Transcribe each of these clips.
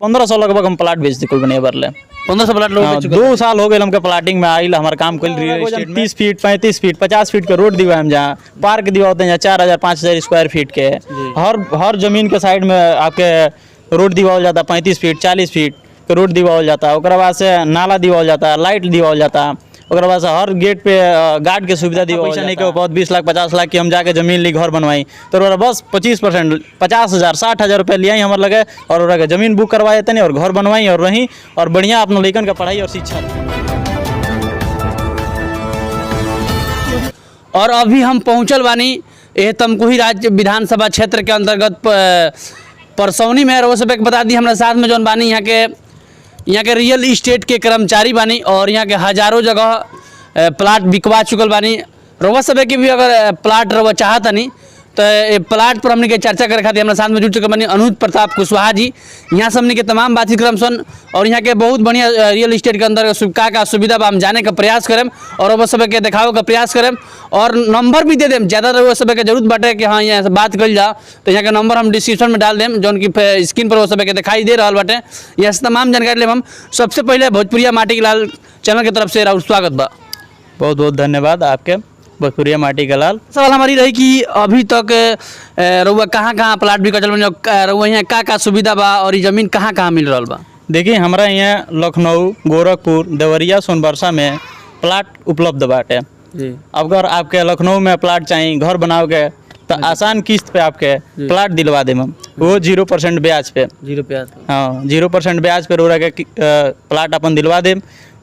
1500 लगभग हम प्लाट बेच दी कुल बने बरले 1500 प्लाट लोग बेच चुके 2 साल हो गए हमके प्लाटिंग में आइल हमारा काम कल रियल एस्टेट में 30 फीट 35 फीट 50 फीट के रोड दिवा हम जहाँ पार्क दिवा होते हैं 4000 5000 स्क्वायर फीट के हर जमीन के साइड में आपके रोड दिवाल जाता 35 फीट 40 फीट के रोड दिवाल जाता ओकरा बाद से नाला दिवाल जाता लाइट दिवाल जाता ओकरा बाद से हर गेट पे गार्ड के सुविधा दी पैसा नहीं के बहुत 20 लाख 50 लाख की हम जाके जमीन ली घर बनवाई तो ओकरा बस 25% 50,000 60,000 रुपये लिया हमारे लगे और ओकरा के जमीन बुक करवाए तनी और घर बनवाई और रही और बढ़िया अपना लड़कन का पढ़ाई और शिक्षा। और अभी हम पहुंचल बानी ये तमकुही राज्य विधानसभा क्षेत्र के अंतर्गत परसौनी में रोज सब बता दी हमारे साथ में जौन बानी यहाँ के रियल इस्टेट के कर्मचारी बानी और यहाँ के हजारों जगह प्लाट बिकवा चुकल बानी। रउआ सब के भी अगर प्लाट रउआ चाहता नहीं तो ये प्लाट पर हमने के चर्चा करे खातिर हमारे साथ में जुड़ चुके बानी अनुज प्रताप कुशवाहा जी। यहाँ से हमने के तमाम बातचीत करम सन और यहाँ के बहुत बढ़िया रियल इस्टेट के अंदर का सुविधा बा हम जाने का प्रयास करें और वो सब के दिखावे का प्रयास करें और नंबर भी दे दें। ज़्यादा वो सब के जरूरत बाटे कि हाँ यहाँ से बात कर जाओ तो यहाँ का नंबर हम डिस्क्रिप्शन में डाल दें जो कि स्क्रीन पर वो सब के दिखाई दे रहा बाटे। यहाँ से तमाम जानकारी लें हम। सबसे पहले भोजपुरिया माटी के लाल चैनल की तरफ से राउर स्वागत बा। बहुत बहुत धन्यवाद आपके भोजपुरिया माटी का लाल। सवाल हमारी रही कि अभी तक रउआ कहाँ प्लाट भी कचल बन रउआ यहाँ का सुविधा बा और ये जमीन कहाँ मिल रहा बा। देखिए हमारा यहाँ लखनऊ गोरखपुर देवरिया सोनबरसा में प्लाट उपलब्ध बाटे जी। अगर आपके लखनऊ में प्लाट चाहिए घर बनाओ के तो आसान किस्त पे आपके प्लाट दिलवा दें हम वो 0% ब्याज पे 0% ब्याज पे रोरा के प्लाट अपन दिलवा दें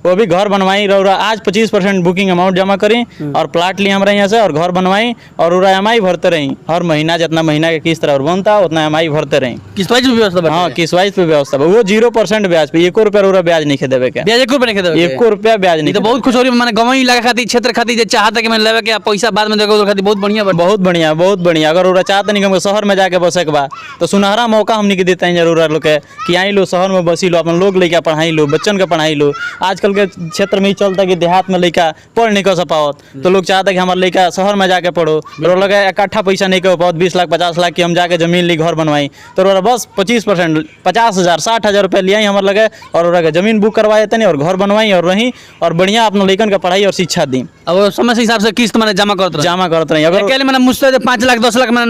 वो भी घर बनवाई रौरा आज 25% बुकिंग अमाउंट जमा करी और प्लाट ली हमारे यहाँ से और घर बनवाई और उरा EMI भरते रही हर महीना जितना महीना के किस्त और बनता उतना EMI भरते रही। किस्त वाइज व्यवस्था हाँ किस्त वाइज पे व्यवस्था वो 0% ब्याज पे 1 रुपया रौरा ब्याज नहीं देवे के ब्याज 1 रुपया नहीं देवे 1 रुपया ब्याज नहीं तो बहुत खुश हो रही मैंने गाँव इलाका खातिर क्षेत्र खातिर चाहता कि मैं लेवे के पैसा बाद में देगा खातिर बहुत बढ़िया अगर उरा चाहता नहीं कि शहर में जाके बसे के बाद तो सुनहरा मौका हमने के देते हैं जरूर लोग के कि आई लो शहर में बसी लो अपन लोग लेके पढ़ाई लो बच्चन के पढ़ाई लो। आजकल के क्षेत्र में ही चलता कि देहात में लड़का पढ़ नहीं कर पावत तो लोग चाहता कि हमारे लड़का शहर में जाके पढ़ो तो लगे इकट्ठा पैसा नहीं कर पावत 20 लाख 50 लाख की हम जाके जमीन ली घर बनवाई तो बस 25% 50,000 60,000 रुपये लिया हमारे लगे और जमीन बुक करवाए तनी और घर बनवाई और रही और बढ़िया अपना लड़कन का पढ़ाई और शिक्षा दी। अब समय से हिसाब से किस्त मैंने जमा करते रही अगर मैंने मुझसे 5 लाख 10 लाख मैंने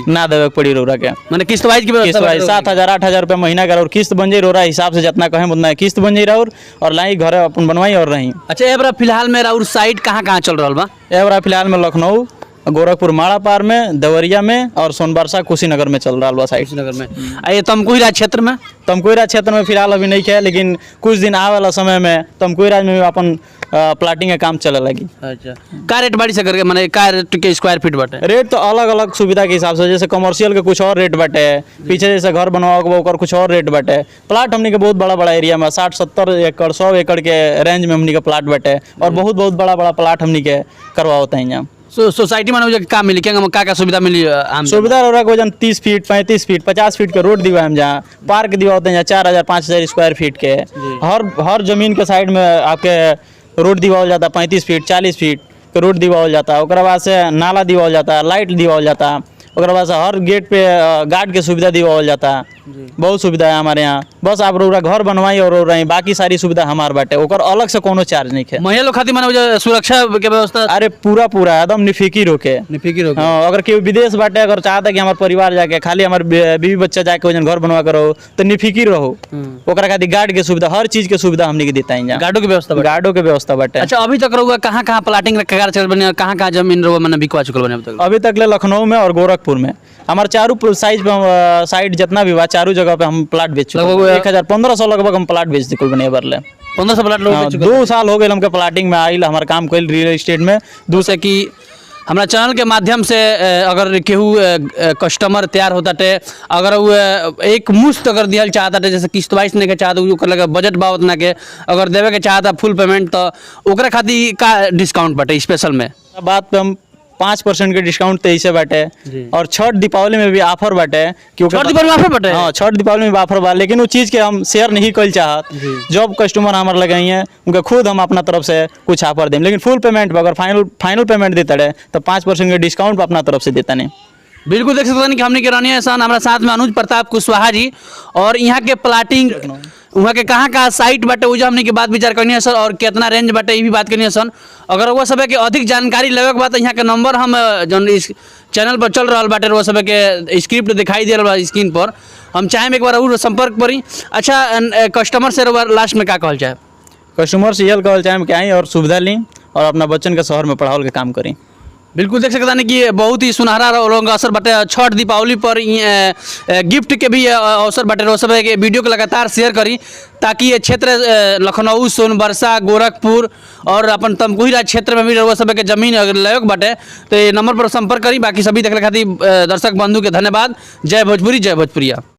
ना देवे पड़ी रोरा के मैंने किस्त वाइज की 7,000 8,000 रुपये महीना का और किस्त बन जाए रोरा हिसाब से जितना कहें उतना किस्त बन जाए और लाई घर अपन बनवाई और रही। अच्छा एबरा फिलहाल में राउर साइट कहाँ चल रहा बा। एबरा फिलहाल में लखनऊ गोरखपुर माड़ा पार में देवरिया में और सोनबरसा कुशीनगर में चल रहा बा साइट कुशीनगर में। ये तमकुही क्षेत्र में फिलहाल अभी नहीं है लेकिन कुछ दिन आने वाला समय में तमकुही में भी अपन प्लाटिंग का काम चले लगी। अच्छा का रेट बाड़ी से करके माने का रेट के स्क्वायर फीट बाटे रेट तो अलग अलग सुविधा के हिसाब से जैसे कमर्शियल के कुछ और रेट बाटे पीछे जैसे घर बनवाओ कुछ और रेट बाटे। प्लाट हमने के बहुत बड़ा एरिया में 60-70 एकड़ 100 एकड़ के रेंज में हमने के प्लाट बाटे और बहुत बड़ा प्लाट हमने के करवा होता है यहाँ। सोसाइटी में का मिली क्या सुविधा मिली सुविधा हो रहा है वजन 30 फीट 35 फीट 50 फीट के रोड दिवा हम जहाँ पार्क दिवा होते हैं 4000 5000 स्क्वायर फीट के हर जमीन के साइड में आपके रोड दिवाल जाता 35 फीट 40 फीट के रोड दिवाल जाता ओकरा बाद से नाला दिवाल जाता लाइट दिवाल जाता ओकरा बाद से हर गेट पे गार्ड के सुविधा दिवाल जाता बहुत सुविधा है हमारे यहाँ। बस आप रोरा घर बनवाई और रही बाकी सारी सुविधा हमारे बाटे ओकर अलग से कोनो चार्ज नहीं है। महिला लोग खातिर माने सुरक्षा के व्यवस्था अरे पूरा एकदम निफिकिर होके हाँ अगर केहू विदेश बाटे अगर चाहता कि हमारे परिवार जाके खाली हमारे बीवी बच्चा जाके वजन घर बनवा कर रहो तो निफिकिर रहो ओकरा खातिर गार्ड के सुविधा हर चीज के सुविधा हमने के देता है गार्डो के व्यवस्था बाटे। अच्छा अभी तक रहुआ कहाँ प्लाटिंग चल बने कहाँ जमीन रहुआ मैंने बिकवा चुकल बने अभी तक लखनऊ में और गोरखपुर में हमारे चारों साइड जितना भी हुआ चारों जगह पे हम प्लाट बेच चुके 1500 लगभग हम प्लाट बेच दी कुल बने बरले 1500 प्लाट लोग 2 साल हो गए हमके प्लाटिंग में आइल हमारा काम कल रियल एस्टेट में। दूसरे कि हमारा चैनल के माध्यम से अगर केहू कस्टमर तैयार होता टे अगर वो एक मुश्त अगर दिया चाहता टे जैसे किस्त वाइज नहीं के चाहता बजट बा उतना के अगर देवे के चाहता फुल पेमेंट तो ओकरा खातिर का डिस्काउंट बाटे स्पेशल में बात पे हम 5% के डिस्काउंट तो ऐसे बाटे और छठ दीपावली में भी ऑफर बाटे क्योंकि छठ दीपावली में ऑफर बाटे हाँ छठ दीपावली में ऑफर बा लेकिन वो चीज़ के हम शेयर नहीं कर चाहत जब कस्टमर हमारे लगे हैं उनका खुद हम अपना तरफ से कुछ ऑफर दें लेकिन फुल पेमेंट पर अगर फाइनल पेमेंट देता है तो 5% के डिस्काउंट अपना तरफ से देता नहीं। बिल्कुल देख सकते हैं कि हमने के रहनी सन हमारा साथ में अनुज प्रताप कुशवाहा जी और यहाँ के प्लाटिंग वहाँ के कहाँ साइट बाटे वो हमने के बात विचार करनी है सर और कितना रेंज बाटे ये भी बात करनी है सर। अगर वो सब के अधिक जानकारी लेवे के बाद यहाँ के नंबर हम जो इस चैनल पर चल रहा बाटे वो सब के स्क्रिप्ट दिखाई दे रहा स्क्रीन पर हम चाहें एक बार और संपर्क करी। अच्छा कस्टमर से लास्ट में क्या कहल चाहे? कस्टमर से यह कहल चाहे कि आई और सुविधा ली और अपना बच्चन के शहर में पढ़ाओ के काम करें। बिल्कुल देख सकते हैं कि बहुत ही सुनहरा लोगों का अवसर बाटे छठ दीपावली पर गिफ्ट के भी अवसर बाटे वो सब के वीडियो को लगातार शेयर करी ताकि ये क्षेत्र लखनऊ सोनबरसा गोरखपुर और अपन तमकुही क्षेत्र में भी वो सब के जमीन अगर लेवक बाटे तो ये नंबर पर संपर्क करी। बाकी सभी देखने खातिर दर्शक बंधु के धन्यवाद। जय भोजपुरी जय भोजपुरिया।